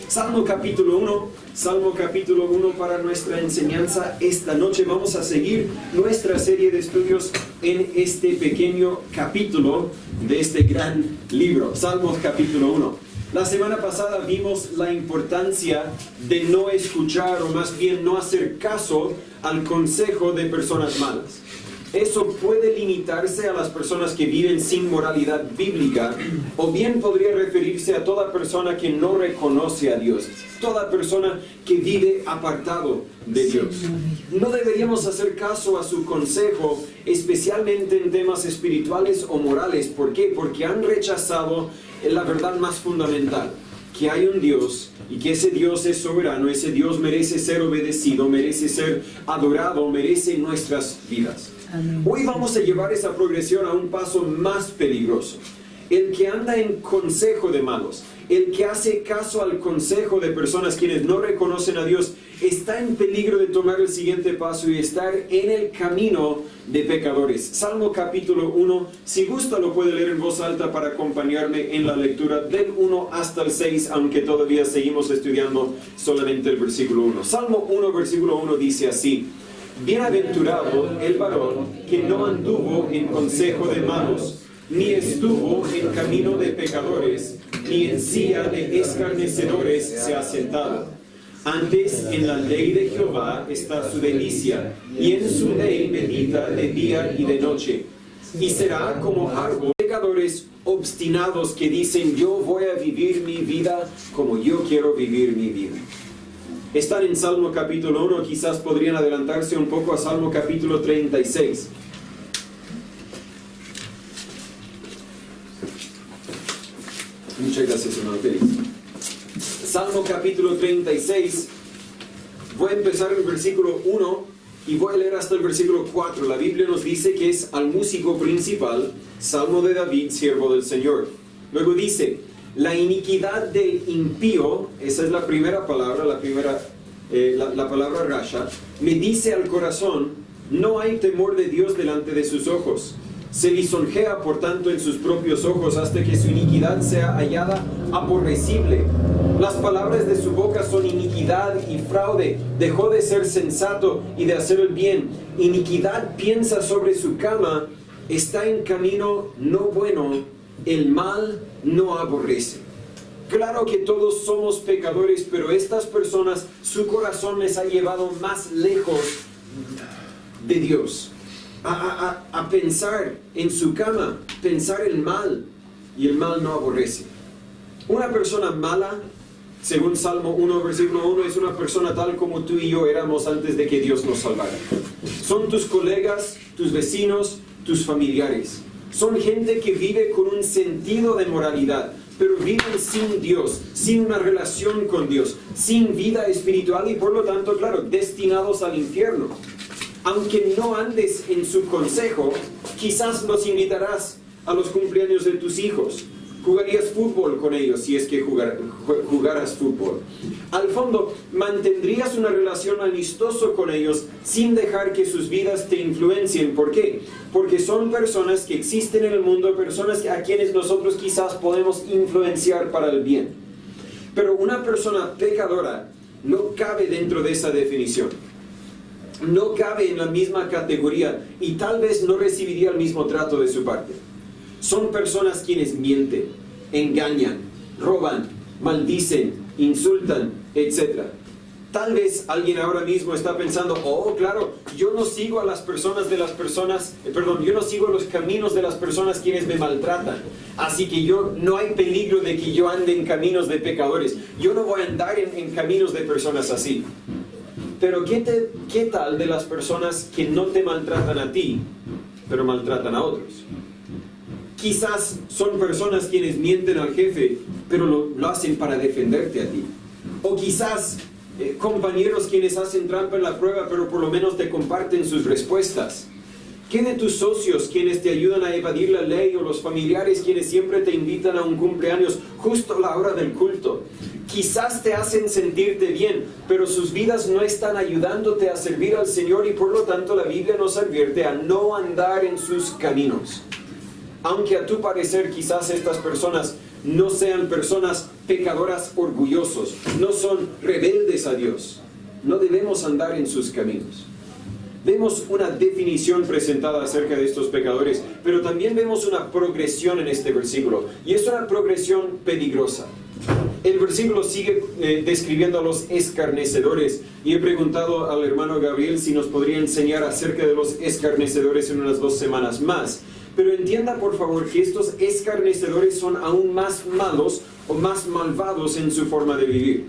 Salmo capítulo 1 para nuestra enseñanza esta noche. Vamos a seguir nuestra serie de estudios en este pequeño capítulo de este gran libro, Salmos capítulo 1. La semana pasada vimos la importancia de no escuchar, o más bien no hacer caso al consejo de personas malas. Eso puede limitarse a las personas que viven sin moralidad bíblica, o bien podría referirse a toda persona que no reconoce a Dios, toda persona que vive apartado de Dios. No deberíamos hacer caso a su consejo, especialmente en temas espirituales o morales. ¿Por qué? Porque han rechazado la verdad más fundamental, que hay un Dios y que ese Dios es soberano, ese Dios merece ser obedecido, merece ser adorado, merece nuestras vidas. Amén. Hoy vamos a llevar esa progresión a un paso más peligroso. El que anda en consejo de malos, el que hace caso al consejo de personas quienes no reconocen a Dios, está en peligro de tomar el siguiente paso y estar en el camino de pecadores. Salmo capítulo 1, si gusta lo puede leer en voz alta para acompañarme en la lectura del 1 hasta el 6, aunque todavía seguimos estudiando solamente el versículo 1. Salmo 1, versículo 1 dice así: Bienaventurado el varón que no anduvo en consejo de malos, ni estuvo en camino de pecadores, ni en silla de escarnecedores se ha sentado. Antes en la ley de Jehová está su delicia, y en su ley medita de día y de noche. Y será como árbol de pecadores obstinados que dicen: yo voy a vivir mi vida como yo quiero vivir mi vida. Están en Salmo capítulo 1, quizás podrían adelantarse un poco a Salmo capítulo 36. Muchas gracias, hermano Félix. Salmo capítulo 36, voy a empezar en el versículo 1 y voy a leer hasta el versículo 4. La Biblia nos dice que es al músico principal, Salmo de David, siervo del Señor. Luego dice: la iniquidad del impío, esa es la primera palabra, la palabra rasha, me dice al corazón: no hay temor de Dios delante de sus ojos. Se lisonjea por tanto en sus propios ojos, hasta que su iniquidad sea hallada aborrecible. Las palabras de su boca son iniquidad y fraude. Dejó de ser sensato y de hacer el bien. Iniquidad piensa sobre su cama, está en camino no bueno, el mal no aborrece. Claro que todos somos pecadores, pero estas personas, su corazón les ha llevado más lejos de Dios. A pensar en su cama, pensar el mal, y el mal no aborrece. Una persona mala, según Salmo 1, versículo 1, es una persona tal como tú y yo éramos antes de que Dios nos salvara. Son tus colegas, tus vecinos, tus familiares. Son gente que vive con un sentido de moralidad, pero viven sin Dios, sin una relación con Dios, sin vida espiritual y por lo tanto, claro, destinados al infierno. Aunque no andes en su consejo, quizás los invitarás a los cumpleaños de tus hijos. Jugarías fútbol con ellos si es que jugaras fútbol. Al fondo, mantendrías una relación amistosa con ellos sin dejar que sus vidas te influencien. ¿Por qué? Porque son personas que existen en el mundo, personas a quienes nosotros quizás podemos influenciar para el bien. Pero una persona pecadora no cabe dentro de esa definición. No cabe en la misma categoría y tal vez no recibiría el mismo trato de su parte. Son personas quienes mienten, engañan, roban, maldicen, insultan, etc. Tal vez alguien ahora mismo está pensando: oh, claro, yo no sigo a las personas de las personas, yo no sigo los caminos de las personas quienes me maltratan. Así que no hay peligro de que yo ande en caminos de pecadores. Yo no voy a andar en caminos de personas así. Pero ¿qué tal de las personas que no te maltratan a ti, pero maltratan a otros? Quizás son personas quienes mienten al jefe, pero lo hacen para defenderte a ti. O quizás compañeros quienes hacen trampa en la prueba, pero por lo menos te comparten sus respuestas. ¿Qué de tus socios quienes te ayudan a evadir la ley, o los familiares quienes siempre te invitan a un cumpleaños justo a la hora del culto? Quizás te hacen sentirte bien, pero sus vidas no están ayudándote a servir al Señor y por lo tanto la Biblia nos advierte a no andar en sus caminos. Aunque a tu parecer quizás estas personas no sean personas pecadoras orgullosos, no son rebeldes a Dios. No debemos andar en sus caminos. Vemos una definición presentada acerca de estos pecadores, pero también vemos una progresión en este versículo, y es una progresión peligrosa. El versículo sigue describiendo a los escarnecedores, y he preguntado al hermano Gabriel si nos podría enseñar acerca de los escarnecedores en unas 2 semanas más. Pero entienda por favor que estos escarnecedores son aún más malos o más malvados en su forma de vivir.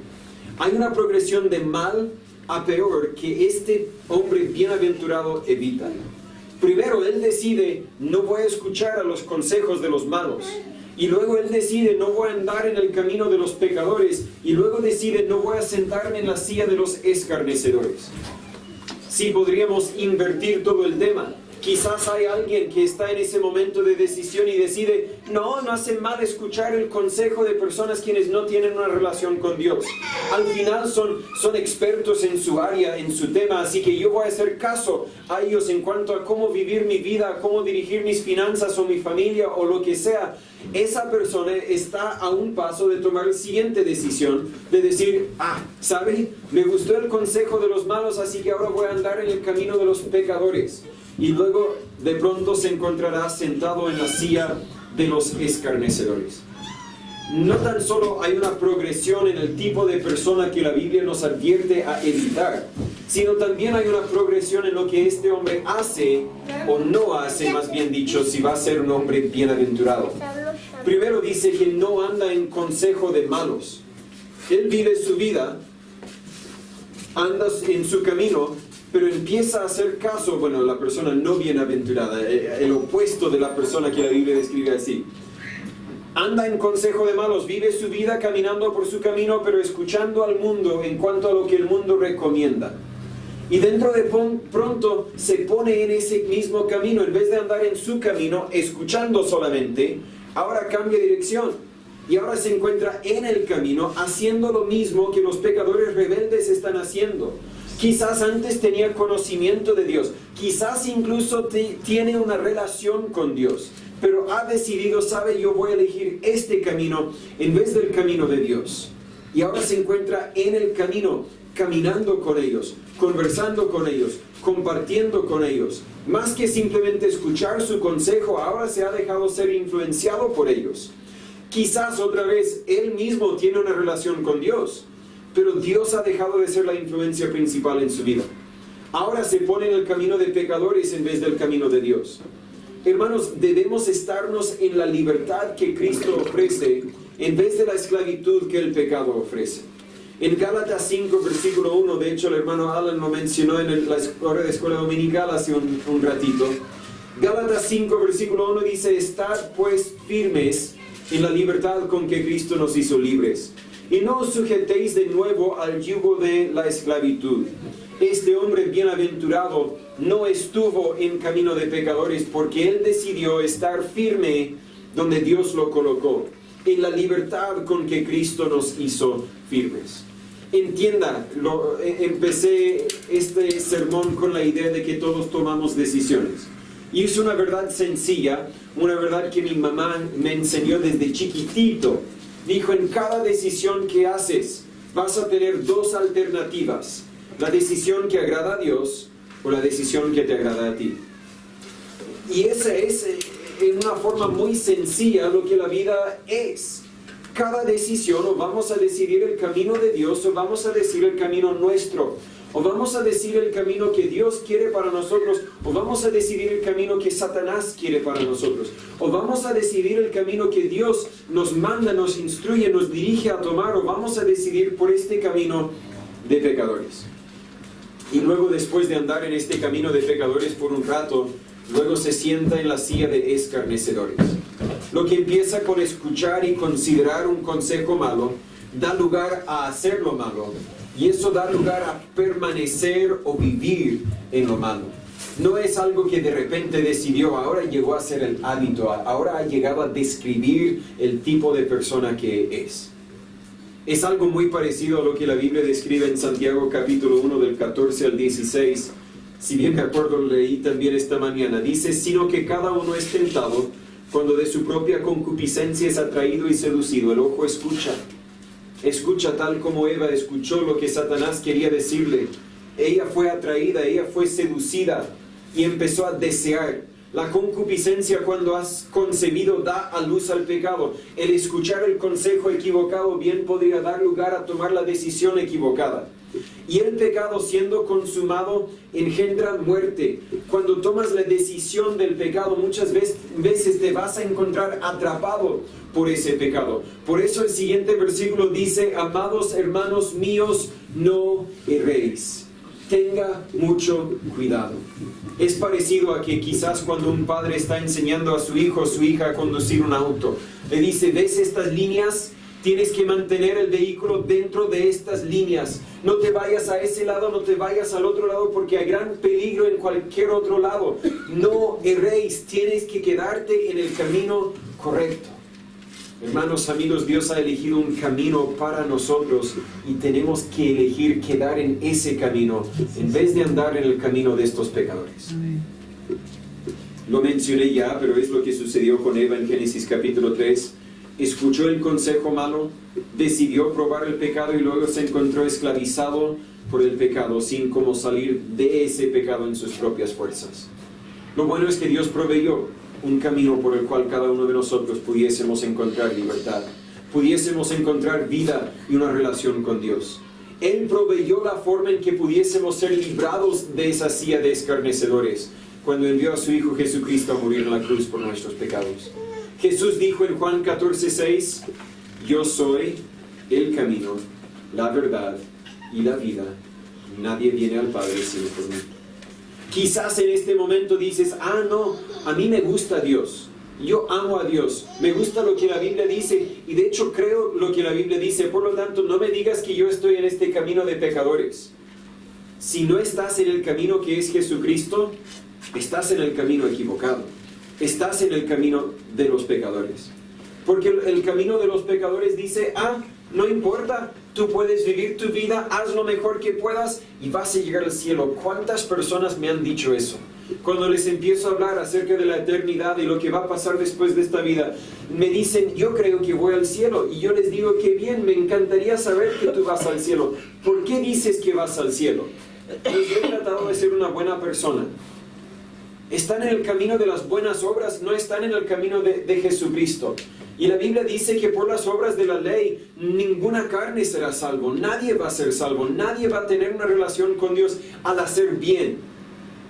Hay una progresión de mal a peor que este hombre bienaventurado evita. Primero, él decide, no voy a escuchar a los consejos de los malos. Y luego él decide, no voy a andar en el camino de los pecadores. Y luego decide, no voy a sentarme en la silla de los escarnecedores. Sí, podríamos invertir todo el tema. Quizás hay alguien que está en ese momento de decisión y decide, no hace mal escuchar el consejo de personas quienes no tienen una relación con Dios. Al final son expertos en su área, en su tema, así que yo voy a hacer caso a ellos en cuanto a cómo vivir mi vida, cómo dirigir mis finanzas o mi familia o lo que sea. Esa persona está a un paso de tomar la siguiente decisión, de decir, ¿sabe? Me gustó el consejo de los malos, así que ahora voy a andar en el camino de los pecadores. Y luego de pronto se encontrará sentado en la silla de los escarnecedores. No tan solo hay una progresión en el tipo de persona que la Biblia nos advierte a evitar, sino también hay una progresión en lo que este hombre hace o no hace, más bien dicho, si va a ser un hombre bienaventurado. Primero dice que no anda en consejo de malos. Él vive su vida, anda en su camino, pero empieza a hacer caso, la persona no bienaventurada, el opuesto de la persona que la Biblia describe así. Anda en consejo de malos, vive su vida caminando por su camino, pero escuchando al mundo en cuanto a lo que el mundo recomienda. Y dentro de pronto se pone en ese mismo camino, en vez de andar en su camino, escuchando solamente, ahora cambia dirección. Y ahora se encuentra en el camino, haciendo lo mismo que los pecadores rebeldes están haciendo. Quizás antes tenía conocimiento de Dios, quizás incluso tiene una relación con Dios, pero ha decidido, yo voy a elegir este camino en vez del camino de Dios. Y ahora se encuentra en el camino, caminando con ellos, conversando con ellos, compartiendo con ellos. Más que simplemente escuchar su consejo, ahora se ha dejado ser influenciado por ellos. Quizás otra vez él mismo tiene una relación con Dios, pero Dios ha dejado de ser la influencia principal en su vida. Ahora se pone en el camino de pecadores en vez del camino de Dios. Hermanos, debemos estarnos en la libertad que Cristo ofrece en vez de la esclavitud que el pecado ofrece. En Gálatas 5, versículo 1, de hecho el hermano Alan lo mencionó en la hora de escuela dominical hace un ratito. Gálatas 5, versículo 1 dice, estad pues firmes en la libertad con que Cristo nos hizo libres. Y no os sujetéis de nuevo al yugo de la esclavitud. Este hombre bienaventurado no estuvo en camino de pecadores porque él decidió estar firme donde Dios lo colocó, en la libertad con que Cristo nos hizo firmes. Entienda, empecé este sermón con la idea de que todos tomamos decisiones. Y es una verdad sencilla, una verdad que mi mamá me enseñó desde chiquitito. Dijo, en cada decisión que haces vas a tener 2 alternativas. La decisión que agrada a Dios o la decisión que te agrada a ti. Y esa es, en una forma muy sencilla, lo que la vida es. Cada decisión, o vamos a decidir el camino de Dios o vamos a decidir el camino nuestro. O vamos a decidir el camino que Dios quiere para nosotros, o vamos a decidir el camino que Satanás quiere para nosotros, o vamos a decidir el camino que Dios nos manda, nos instruye, nos dirige a tomar, o vamos a decidir por este camino de pecadores. Y luego, después de andar en este camino de pecadores por un rato, luego se sienta en la silla de escarnecedores. Lo que empieza con escuchar y considerar un consejo malo, da lugar a hacer lo malo. Y eso da lugar a permanecer o vivir en lo malo. No es algo que de repente decidió, ahora llegó a ser el hábito, ahora ha llegado a describir el tipo de persona que es. Es algo muy parecido a lo que la Biblia describe en Santiago capítulo 1 del 14 al 16. Si bien me acuerdo, lo leí también esta mañana. Dice, sino que cada uno es tentado cuando de su propia concupiscencia es atraído y seducido. El ojo escucha Escucha tal como Eva escuchó lo que Satanás quería decirle. Ella fue atraída, ella fue seducida y empezó a desear. La concupiscencia, cuando has concebido, da a luz al pecado. El escuchar el consejo equivocado bien podría dar lugar a tomar la decisión equivocada. Y el pecado, siendo consumado, engendra muerte. Cuando tomas la decisión del pecado, muchas veces te vas a encontrar atrapado por ese pecado. Por eso el siguiente versículo dice: amados hermanos míos, no erréis. Tenga mucho cuidado. Es parecido a que quizás cuando un padre está enseñando a su hijo o su hija a conducir un auto, le dice: ¿ves estas líneas? Tienes que mantener el vehículo dentro de estas líneas. No te vayas a ese lado, no te vayas al otro lado, porque hay gran peligro en cualquier otro lado. No erréis, tienes que quedarte en el camino correcto. Hermanos, amigos, Dios ha elegido un camino para nosotros y tenemos que elegir quedar en ese camino en vez de andar en el camino de estos pecadores. Lo mencioné ya, pero es lo que sucedió con Eva en Génesis capítulo 3. Escuchó el consejo malo, decidió probar el pecado y luego se encontró esclavizado por el pecado sin cómo salir de ese pecado en sus propias fuerzas. Lo bueno es que Dios proveyó un camino por el cual cada uno de nosotros pudiésemos encontrar libertad, pudiésemos encontrar vida y una relación con Dios. Él proveyó la forma en que pudiésemos ser librados de esa silla de escarnecedores cuando envió a su Hijo Jesucristo a morir en la cruz por nuestros pecados. Jesús dijo en Juan 14:6: yo soy el camino, la verdad y la vida. Nadie viene al Padre sino por mí. Quizás en este momento dices: no, a mí me gusta Dios, yo amo a Dios, me gusta lo que la Biblia dice y de hecho creo lo que la Biblia dice, por lo tanto no me digas que yo estoy en este camino de pecadores. Si no estás en el camino que es Jesucristo, estás en el camino equivocado, estás en el camino de los pecadores. Porque el camino de los pecadores dice: no importa, tú puedes vivir tu vida, haz lo mejor que puedas y vas a llegar al cielo. ¿Cuántas personas me han dicho eso? Cuando les empiezo a hablar acerca de la eternidad y lo que va a pasar después de esta vida, me dicen: yo creo que voy al cielo. Y yo les digo: qué bien, me encantaría saber que tú vas al cielo. ¿Por qué dices que vas al cielo? Pues yo he tratado de ser una buena persona. Están en el camino de las buenas obras, no están en el camino de Jesucristo. Y la Biblia dice que por las obras de la ley ninguna carne será salvo, nadie va a ser salvo, nadie va a tener una relación con Dios al hacer bien.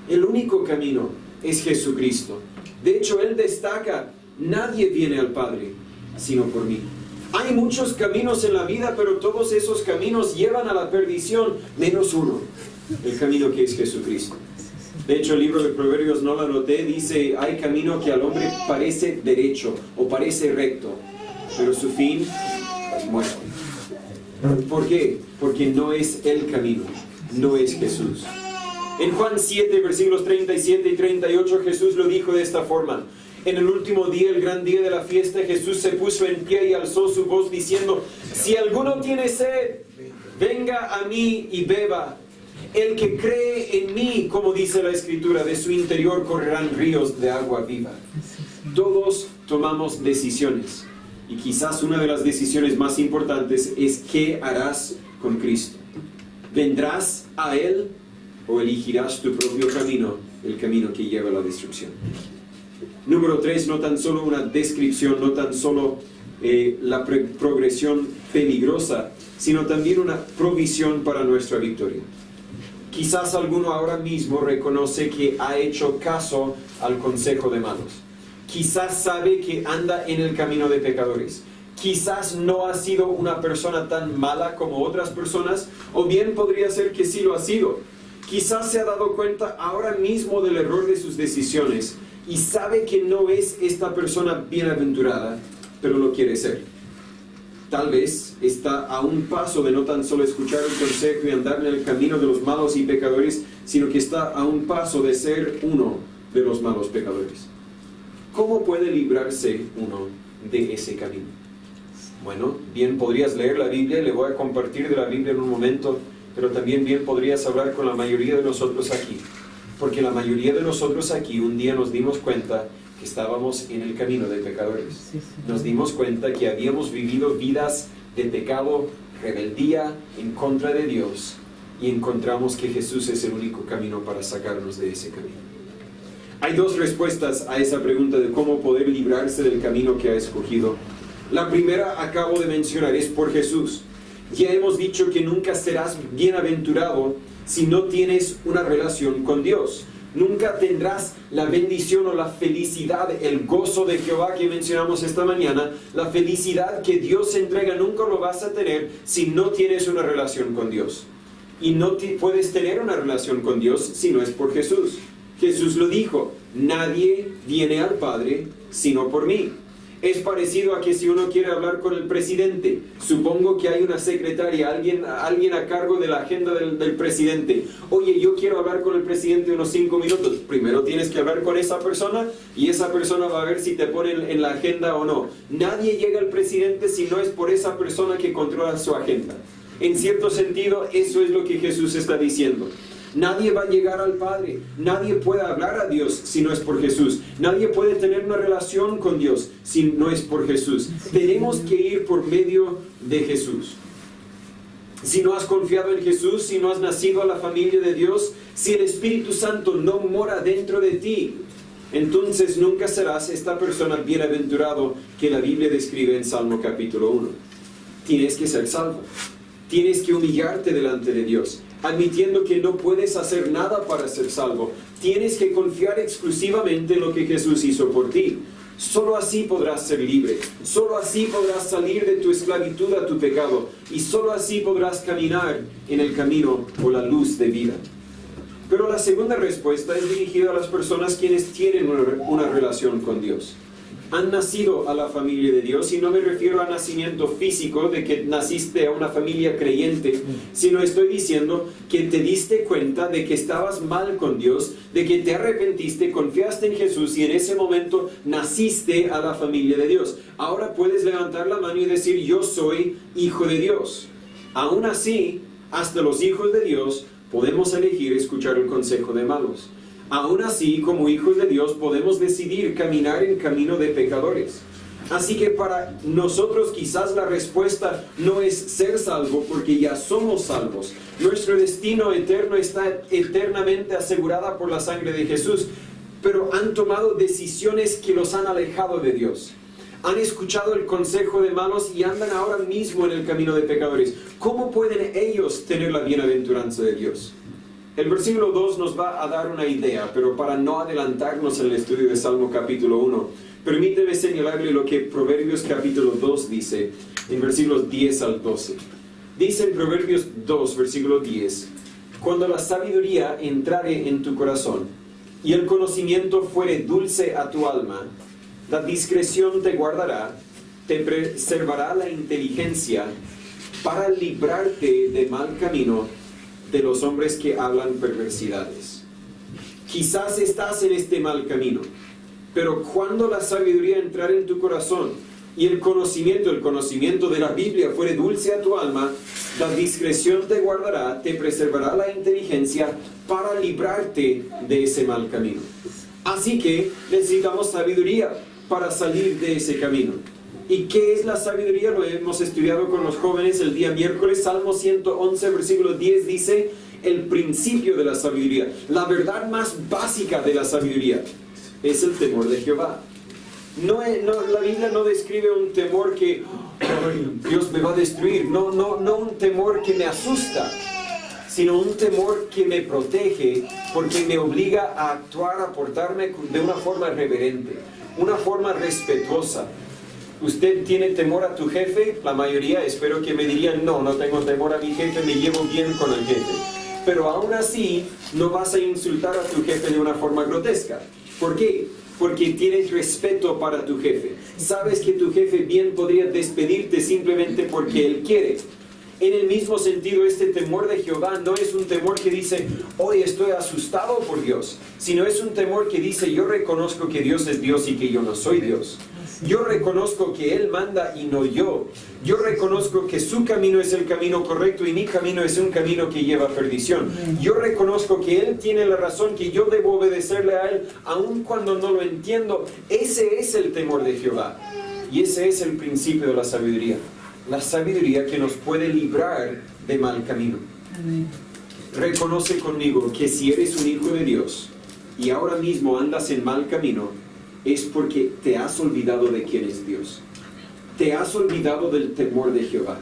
El único camino es Jesucristo. De hecho, Él destaca: nadie viene al Padre sino por mí. Hay muchos caminos en la vida, pero todos esos caminos llevan a la perdición, menos uno, el camino que es Jesucristo. De hecho, el libro de Proverbios, no lo anoté, dice: hay camino que al hombre parece derecho o parece recto, pero su fin es muerte. ¿Por qué? Porque no es el camino, no es Jesús. En Juan 7, versículos 37 y 38, Jesús lo dijo de esta forma: en el último día, el gran día de la fiesta, Jesús se puso en pie y alzó su voz diciendo: si alguno tiene sed, venga a mí y beba. El que cree en mí, como dice la Escritura, de su interior correrán ríos de agua viva. Todos tomamos decisiones y quizás una de las decisiones más importantes es: ¿qué harás con Cristo? ¿Vendrás a Él o elegirás tu propio camino, el camino que lleva a la destrucción? Número 3, no tan solo una descripción, no tan solo la progresión peligrosa, sino también una provisión para nuestra victoria. Quizás alguno ahora mismo reconoce que ha hecho caso al consejo de malos. Quizás sabe que anda en el camino de pecadores. Quizás no ha sido una persona tan mala como otras personas, o bien podría ser que sí lo ha sido. Quizás se ha dado cuenta ahora mismo del error de sus decisiones y sabe que no es esta persona bienaventurada, pero lo quiere ser. Tal vez está a un paso de no tan solo escuchar el consejo y andar en el camino de los malos y pecadores, sino que está a un paso de ser uno de los malos pecadores. ¿Cómo puede librarse uno de ese camino? Bueno, bien podrías leer la Biblia, le voy a compartir de la Biblia en un momento, pero también bien podrías hablar con la mayoría de nosotros aquí, porque la mayoría de nosotros aquí un día nos dimos cuenta que estábamos en el camino de pecadores. Nos dimos cuenta que habíamos vivido vidas de pecado, rebeldía en contra de Dios, y encontramos que Jesús es el único camino para sacarnos de ese camino. Hay dos respuestas a esa pregunta de cómo poder librarse del camino que ha escogido. La primera acabo de mencionar, es por Jesús. Ya hemos dicho que nunca serás bienaventurado si no tienes una relación con Dios. Nunca tendrás la bendición o la felicidad, el gozo de Jehová que mencionamos esta mañana. La felicidad que Dios entrega nunca lo vas a tener si no tienes una relación con Dios. Y no puedes tener una relación con Dios si no es por Jesús. Jesús lo dijo: nadie viene al Padre sino por mí. Es parecido a que si uno quiere hablar con el presidente, supongo que hay una secretaria, alguien a cargo de la agenda del presidente. Oye, yo quiero hablar con el presidente unos 5 minutos. Primero tienes que hablar con esa persona y esa persona va a ver si te pone en la agenda o no. Nadie llega al presidente si no es por esa persona que controla su agenda. En cierto sentido, eso es lo que Jesús está diciendo. Nadie va a llegar al Padre, nadie puede hablar a Dios si no es por Jesús, nadie puede tener una relación con Dios si no es por Jesús. Tenemos que ir por medio de Jesús. Si no has confiado en Jesús, si no has nacido a la familia de Dios, si el Espíritu Santo no mora dentro de ti, entonces nunca serás esta persona bienaventurado que la Biblia describe en Salmo capítulo 1. Tienes que ser salvo. Tienes que humillarte delante de Dios, admitiendo que no puedes hacer nada para ser salvo. Tienes que confiar exclusivamente en lo que Jesús hizo por ti. Solo así podrás ser libre. Solo así podrás salir de tu esclavitud a tu pecado. Y solo así podrás caminar en el camino o la luz de vida. Pero la segunda respuesta es dirigida a las personas quienes tienen una relación con Dios. Han nacido a la familia de Dios, y no me refiero a nacimiento físico, de que naciste a una familia creyente, sino estoy diciendo que te diste cuenta de que estabas mal con Dios, de que te arrepentiste, confiaste en Jesús y en ese momento naciste a la familia de Dios. Ahora puedes levantar la mano y decir: yo soy hijo de Dios. Aún así, hasta los hijos de Dios podemos elegir escuchar el consejo de malos. Aún así, como hijos de Dios, podemos decidir caminar en camino de pecadores. Así que para nosotros quizás la respuesta no es ser salvo, porque ya somos salvos. Nuestro destino eterno está eternamente asegurada por la sangre de Jesús, pero han tomado decisiones que los han alejado de Dios. Han escuchado el consejo de malos y andan ahora mismo en el camino de pecadores. ¿Cómo pueden ellos tener la bienaventuranza de Dios? El versículo 2 nos va a dar una idea, pero para no adelantarnos en el estudio de Salmo capítulo 1, permíteme señalarle lo que Proverbios capítulo 2 dice, en versículos 10 al 12. Dice en Proverbios 2, versículo 10, cuando la sabiduría entrare en tu corazón, y el conocimiento fuere dulce a tu alma, la discreción te guardará, te preservará la inteligencia, para librarte de mal camino, de los hombres que hablan perversidades. Quizás estás en este mal camino, pero cuando la sabiduría entrare en tu corazón y el conocimiento de la Biblia fuere dulce a tu alma, la discreción te guardará, te preservará la inteligencia para librarte de ese mal camino. Así que necesitamos sabiduría para salir de ese camino. ¿Y qué es la sabiduría? Lo hemos estudiado con los jóvenes el día miércoles. Salmo 111, versículo 10 dice el principio de la sabiduría. La verdad más básica de la sabiduría es el temor de Jehová. La Biblia no describe un temor que Dios me va a destruir. No un temor que me asusta, sino un temor que me protege, porque me obliga a actuar, a portarme de una forma reverente, una forma respetuosa. ¿Usted tiene temor a tu jefe? La mayoría, espero que me dirían: no tengo temor a mi jefe, me llevo bien con el jefe. Pero aún así, no vas a insultar a tu jefe de una forma grotesca. ¿Por qué? Porque tienes respeto para tu jefe. Sabes que tu jefe bien podría despedirte simplemente porque él quiere. En el mismo sentido, este temor de Jehová no es un temor que dice: hoy estoy asustado por Dios, sino es un temor que dice: yo reconozco que Dios es Dios y que yo no soy Dios. Yo reconozco que Él manda y no yo. Yo reconozco que su camino es el camino correcto y mi camino es un camino que lleva a perdición. Yo reconozco que Él tiene la razón, que yo debo obedecerle a Él, aun cuando no lo entiendo. Ese es el temor de Jehová. Y ese es el principio de la sabiduría. la sabiduría que nos puede librar de mal camino. Amén. Reconoce conmigo que si eres un hijo de Dios y ahora mismo andas en mal camino, es porque te has olvidado de quién es Dios. Te has olvidado del temor de Jehová.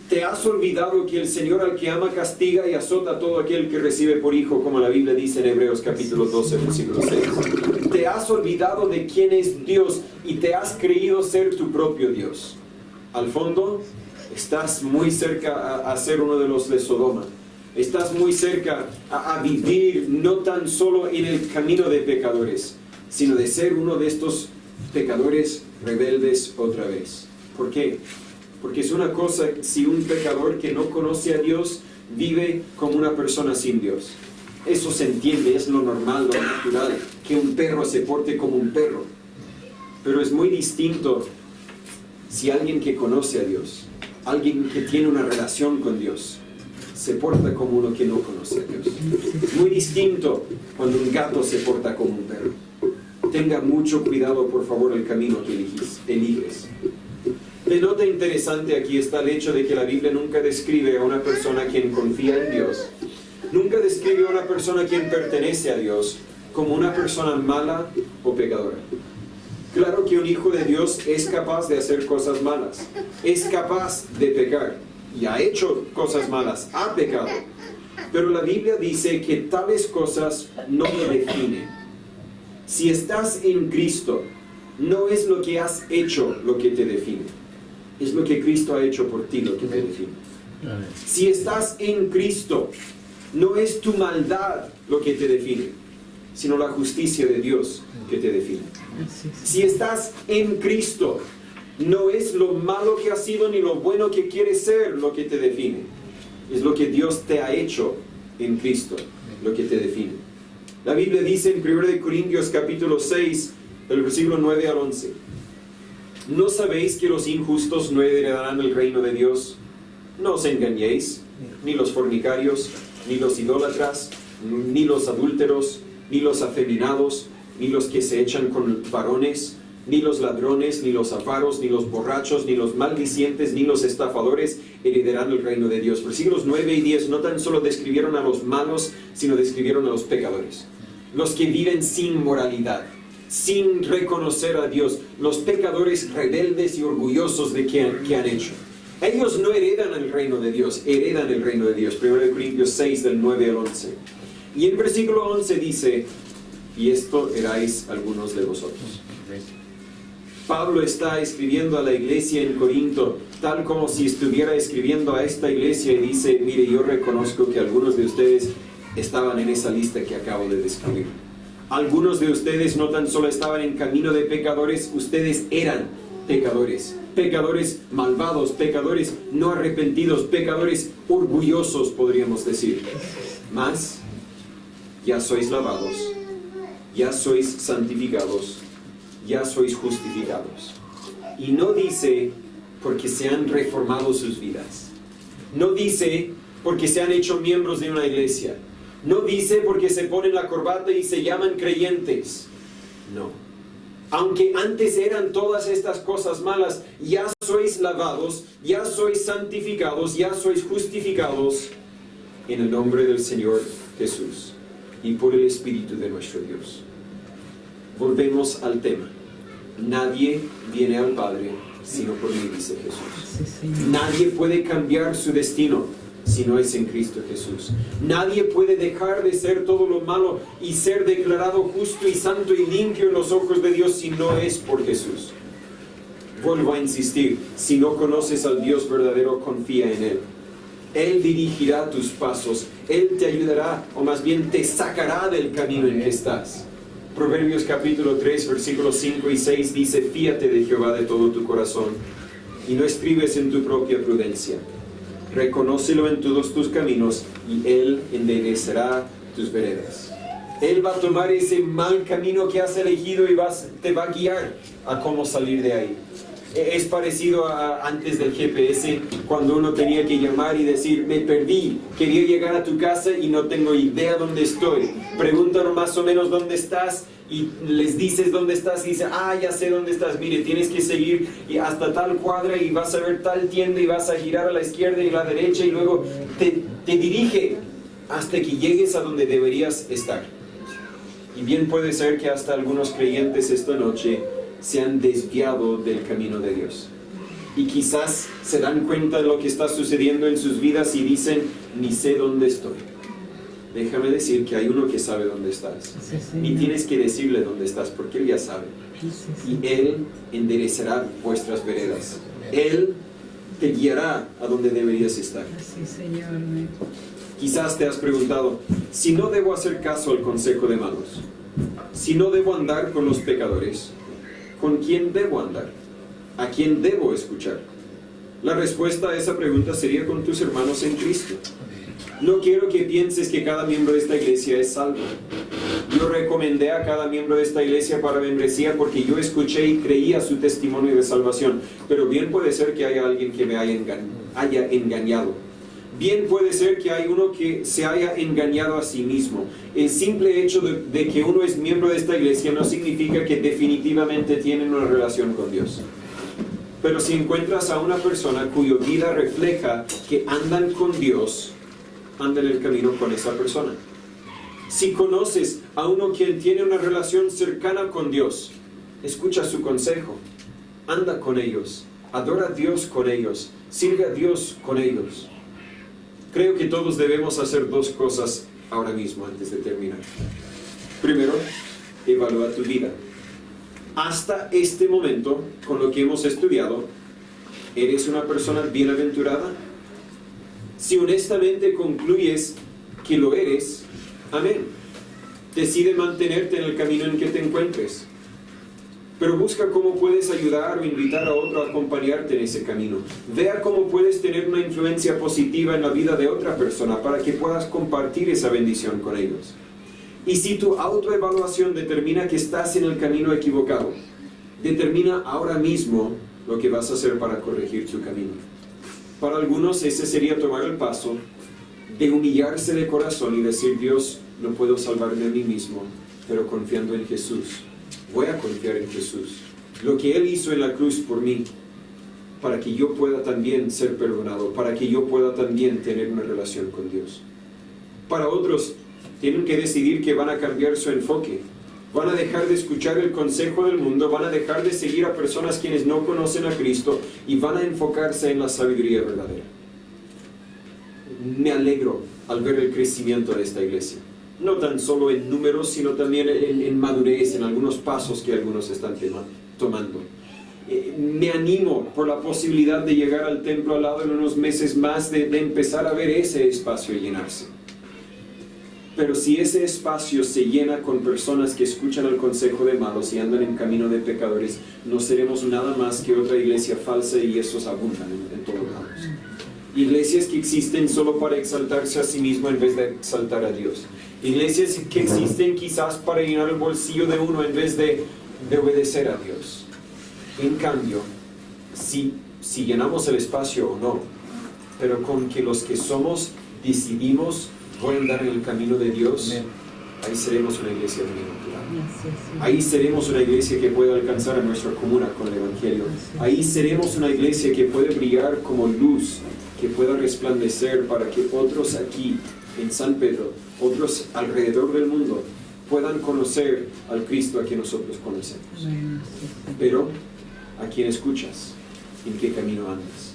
Te has olvidado que el Señor al que ama castiga y azota a todo aquel que recibe por hijo, como la Biblia dice en Hebreos capítulo 12, versículo 6. Te has olvidado de quién es Dios y te has creído ser tu propio Dios. Al fondo, estás muy cerca a ser uno de los de Sodoma. Estás muy cerca a vivir no tan solo en el camino de pecadores, sino de ser uno de estos pecadores rebeldes otra vez. ¿Por qué? Porque es una cosa si un pecador que no conoce a Dios vive como una persona sin Dios. Eso se entiende, es lo normal, lo natural, que un perro se porte como un perro. Pero es muy distinto si alguien que conoce a Dios, alguien que tiene una relación con Dios, se porta como uno que no conoce a Dios. Es muy distinto cuando un gato se porta como un perro. Tenga mucho cuidado, por favor, el camino que eliges. De nota interesante aquí está el hecho de que la Biblia nunca describe a una persona quien confía en Dios, nunca describe a una persona quien pertenece a Dios como una persona mala o pecadora. Claro que un hijo de Dios es capaz de hacer cosas malas, es capaz de pecar y ha hecho cosas malas, ha pecado. Pero la Biblia dice que tales cosas no lo definen. Si estás en Cristo, no es lo que has hecho lo que te define. Es lo que Cristo ha hecho por ti lo que te define. Si estás en Cristo, no es tu maldad lo que te define, sino la justicia de Dios que te define. Si estás en Cristo, no es lo malo que has sido ni lo bueno que quieres ser lo que te define. Es lo que Dios te ha hecho en Cristo lo que te define. La Biblia dice en 1 Corintios capítulo 6, del versículo 9 al 11. ¿No sabéis que los injustos no heredarán el reino de Dios? No os engañéis, ni los fornicarios, ni los idólatras, ni los adúlteros, ni los afeminados, ni los que se echan con varones, ni los ladrones, ni los avaros, ni los borrachos, ni los maldicientes, ni los estafadores heredarán el reino de Dios. Versículos 9 y 10 no tan solo describieron a los malos, sino describieron a los pecadores. Los que viven sin moralidad, sin reconocer a Dios, los pecadores rebeldes y orgullosos de que han hecho. Ellos no heredan el reino de Dios, heredan el reino de Dios. 1 Corintios 6, del 9 al 11. Y en versículo 11 dice, y esto erais algunos de vosotros. Pablo está escribiendo a la iglesia en Corinto, tal como si estuviera escribiendo a esta iglesia y dice, mire, yo reconozco que algunos de ustedes estaban en esa lista que acabo de describir. Algunos de ustedes no tan solo estaban en camino de pecadores, ustedes eran pecadores. Pecadores malvados, pecadores no arrepentidos, pecadores orgullosos, podríamos decir. Mas, ya sois lavados, ya sois santificados, ya sois justificados. Y no dice porque se han reformado sus vidas. No dice porque se han hecho miembros de una iglesia. No dice porque se ponen la corbata y se llaman creyentes. No. Aunque antes eran todas estas cosas malas, ya sois lavados, ya sois santificados, ya sois justificados en el nombre del Señor Jesús y por el Espíritu de nuestro Dios. Volvemos al tema. Nadie viene al Padre sino por mí, dice Jesús. Nadie puede cambiar su destino si no es en Cristo Jesús. Nadie puede dejar de ser todo lo malo y ser declarado justo y santo y limpio en los ojos de Dios si no es por Jesús. Vuelvo a insistir, si no conoces al Dios verdadero, confía en Él. Él dirigirá tus pasos, Él te ayudará, o más bien te sacará del camino en que estás. Proverbios capítulo 3, versículos 5 y 6 dice, fíate de Jehová de todo tu corazón y no estribes en tu propia prudencia. Reconócelo en todos tus caminos y Él enderezará tus veredas. Él va a tomar ese mal camino que has elegido y te va a guiar a cómo salir de ahí. Es parecido a antes del GPS, cuando uno tenía que llamar y decir, me perdí, quería llegar a tu casa y no tengo idea dónde estoy. Preguntan más o menos dónde estás y les dices dónde estás y dicen, ya sé dónde estás, mire, tienes que seguir hasta tal cuadra y vas a ver tal tienda y vas a girar a la izquierda y a la derecha y luego te dirige hasta que llegues a donde deberías estar. Y bien puede ser que hasta algunos creyentes esta noche se han desviado del camino de Dios. Y quizás se dan cuenta de lo que está sucediendo en sus vidas y dicen, ni sé dónde estoy. Déjame decir que hay uno que sabe dónde estás. Ni tienes que decirle dónde estás, porque Él ya sabe. Y Él enderezará vuestras veredas. Él te guiará a donde deberías estar. Quizás te has preguntado, si no debo hacer caso al consejo de malos, si no debo andar con los pecadores, ¿con quién debo andar? ¿A quién debo escuchar? La respuesta a esa pregunta sería con tus hermanos en Cristo. No quiero que pienses que cada miembro de esta iglesia es salvo. Yo recomendé a cada miembro de esta iglesia para membresía porque yo escuché y creía su testimonio de salvación, pero bien puede ser que haya alguien que me haya engañado. Bien puede ser que hay uno que se haya engañado a sí mismo. El simple hecho de que uno es miembro de esta iglesia no significa que definitivamente tienen una relación con Dios. Pero si encuentras a una persona cuya vida refleja que andan con Dios, anda en el camino con esa persona. Si conoces a uno quien tiene una relación cercana con Dios, escucha su consejo, anda con ellos, adora a Dios con ellos, sirve a Dios con ellos. Creo que todos debemos hacer dos cosas ahora mismo antes de terminar. Primero, evalúa tu vida. Hasta este momento, con lo que hemos estudiado, ¿eres una persona bienaventurada? Si honestamente concluyes que lo eres, amén. Decide mantenerte en el camino en que te encuentres. Pero busca cómo puedes ayudar o invitar a otro a acompañarte en ese camino. Vea cómo puedes tener una influencia positiva en la vida de otra persona para que puedas compartir esa bendición con ellos. Y si tu autoevaluación determina que estás en el camino equivocado, determina ahora mismo lo que vas a hacer para corregir tu camino. Para algunos ese sería tomar el paso de humillarse de corazón y decir, Dios, no puedo salvarme a mí mismo, pero confiando en Jesús. Voy a confiar en Jesús. Lo que Él hizo en la cruz por mí, para que yo pueda también ser perdonado, para que yo pueda también tener una relación con Dios. Para otros, tienen que decidir que van a cambiar su enfoque. Van a dejar de escuchar el consejo del mundo, van a dejar de seguir a personas quienes no conocen a Cristo y van a enfocarse en la sabiduría verdadera. Me alegro al ver el crecimiento de esta iglesia. No tan solo en números, sino también en madurez, en algunos pasos que algunos están tomando. Me animo por la posibilidad de llegar al templo al lado en unos meses más, de empezar a ver ese espacio llenarse. Pero si ese espacio se llena con personas que escuchan el consejo de malos y andan en camino de pecadores, no seremos nada más que otra iglesia falsa, y esos abundan en todos lados. Iglesias que existen solo para exaltarse a sí mismo en vez de exaltar a Dios. Iglesias que existen quizás para llenar el bolsillo de uno en vez de obedecer a Dios. En cambio, si llenamos el espacio o no, pero con que los que somos decidimos voy a andar en el camino de Dios, ahí seremos una iglesia bienaventurada. Ahí seremos una iglesia que puede alcanzar a nuestra comuna con el Evangelio. Ahí seremos una iglesia que puede brillar como luz, que pueda resplandecer para que otros aquí en San Pedro, otros alrededor del mundo, puedan conocer al Cristo a quien nosotros conocemos. Pero, ¿a quién escuchas? ¿En qué camino andas?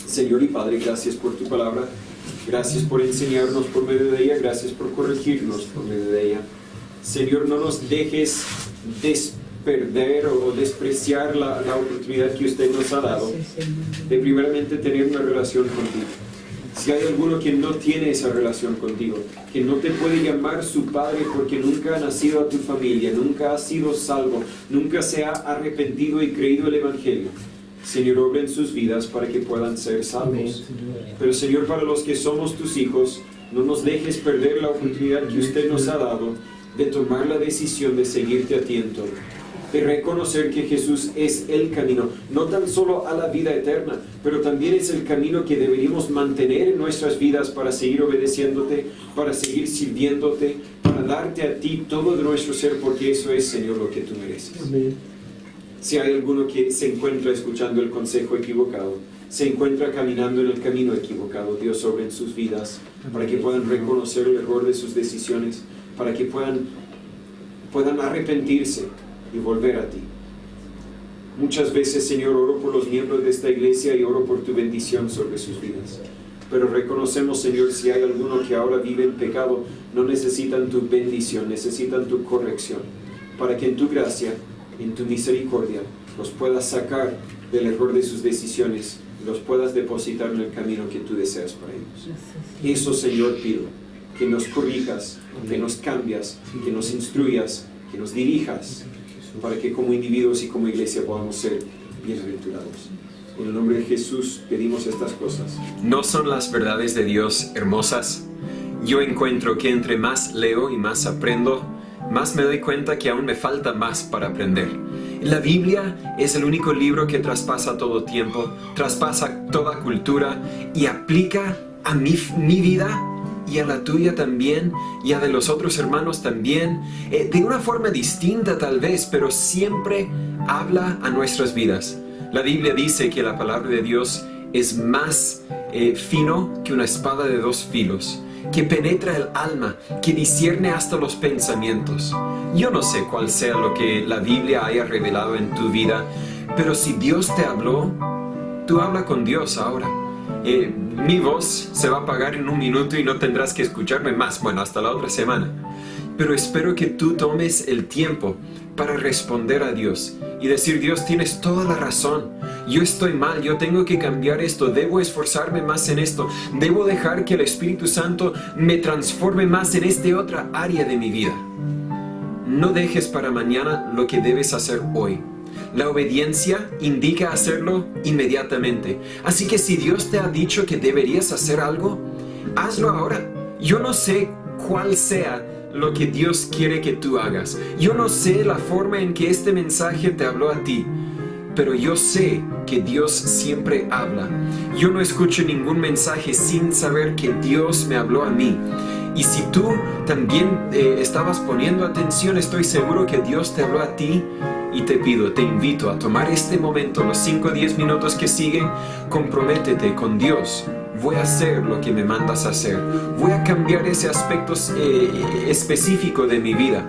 Señor y Padre, gracias por tu palabra. Gracias por enseñarnos por medio de ella. Gracias por corregirnos por medio de ella. Señor, no nos dejes perder o despreciar la oportunidad que usted nos ha dado de primeramente tener una relación contigo. Si hay alguno que no tiene esa relación contigo, que no te puede llamar su padre porque nunca ha nacido a tu familia, nunca ha sido salvo, nunca se ha arrepentido y creído el Evangelio, Señor, obra en sus vidas para que puedan ser salvos. Pero Señor, para los que somos tus hijos, no nos dejes perder la oportunidad que usted nos ha dado de tomar la decisión de seguirte a ti en todo. de reconocer que Jesús es el camino, no tan solo a la vida eterna, pero también es el camino que deberíamos mantener en nuestras vidas para seguir obedeciéndote, para seguir sirviéndote, para darte a ti todo de nuestro ser, porque eso es, Señor, lo que tú mereces. Amén. Si hay alguno que se encuentra escuchando el consejo equivocado, se encuentra caminando en el camino equivocado, Dios, obra en sus vidas, para que puedan reconocer el error de sus decisiones, para que puedan arrepentirse y volver a ti. Muchas veces, Señor, oro por los miembros de esta iglesia y oro por tu bendición sobre sus vidas. Pero reconocemos, Señor, si hay alguno que ahora vive en pecado, no necesitan tu bendición, necesitan tu corrección, para que en tu gracia, en tu misericordia, los puedas sacar del error de sus decisiones y los puedas depositar en el camino que tú deseas para ellos. Eso, Señor, pido, que nos corrijas, que nos cambias, que nos instruyas, que nos dirijas, para que como individuos y como iglesia podamos ser bienaventurados. En el nombre de Jesús pedimos estas cosas. ¿No son las verdades de Dios hermosas? Yo encuentro que entre más leo y más aprendo, más me doy cuenta que aún me falta más para aprender. La Biblia es el único libro que traspasa todo tiempo, traspasa toda cultura y aplica a mi vida y a la tuya también, y a de los otros hermanos también, de una forma distinta tal vez, pero siempre habla a nuestras vidas. La Biblia dice que la palabra de Dios es más fino que una espada de dos filos, que penetra el alma, que discierne hasta los pensamientos. Yo no sé cuál sea lo que la Biblia haya revelado en tu vida, pero si Dios te habló, tú habla con Dios ahora. Mi voz se va a apagar en un minuto y no tendrás que escucharme más, bueno, hasta la otra semana. Pero espero que tú tomes el tiempo para responder a Dios y decir: Dios, tienes toda la razón, yo estoy mal, yo tengo que cambiar esto, debo esforzarme más en esto, debo dejar que el Espíritu Santo me transforme más en esta otra área de mi vida. No dejes para mañana lo que debes hacer hoy. La obediencia indica hacerlo inmediatamente. Así que si Dios te ha dicho que deberías hacer algo, hazlo ahora. Yo no sé cuál sea lo que Dios quiere que tú hagas. Yo no sé la forma en que este mensaje te habló a ti, pero yo sé que Dios siempre habla. Yo no escucho ningún mensaje sin saber que Dios me habló a mí. Y si tú también estabas poniendo atención, estoy seguro que Dios te habló a ti. Y te invito a tomar este momento, los 5 o 10 minutos que siguen, comprométete con Dios. Voy a hacer lo que me mandas a hacer. Voy a cambiar ese aspecto específico de mi vida.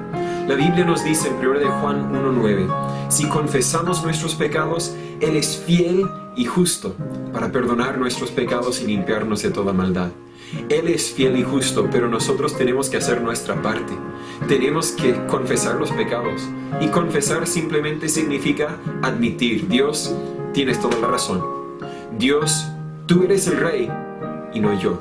La Biblia nos dice en 1 de Juan 1:9, si confesamos nuestros pecados, Él es fiel y justo para perdonar nuestros pecados y limpiarnos de toda maldad. Él es fiel y justo, pero nosotros tenemos que hacer nuestra parte. Tenemos que confesar los pecados. Y confesar simplemente significa admitir: Dios, tienes toda la razón. Dios, tú eres el Rey y no yo.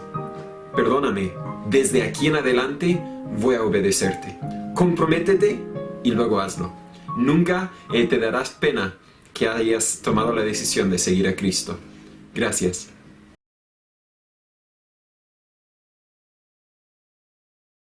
Perdóname, desde aquí en adelante voy a obedecerte. Comprométete y luego hazlo. Nunca te darás pena que hayas tomado la decisión de seguir a Cristo. Gracias.